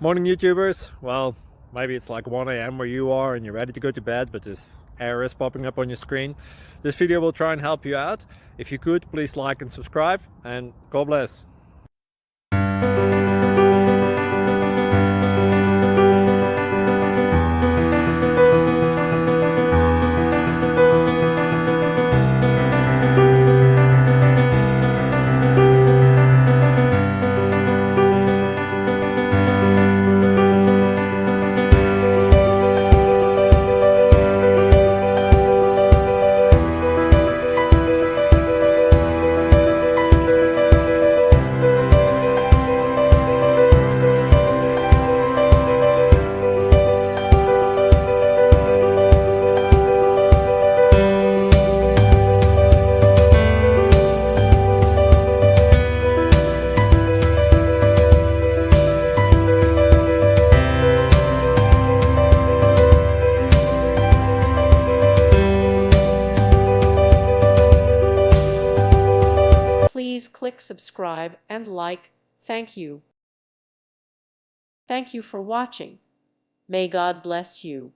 Morning, YouTubers. Well, maybe it's like 1 a.m. where you are and you're ready to go to bed, but this error is popping up on your screen. This video will try and help you out. If you could, please like and subscribe, and God bless. Please click subscribe and like. Thank you. Thank you for watching. May God bless you.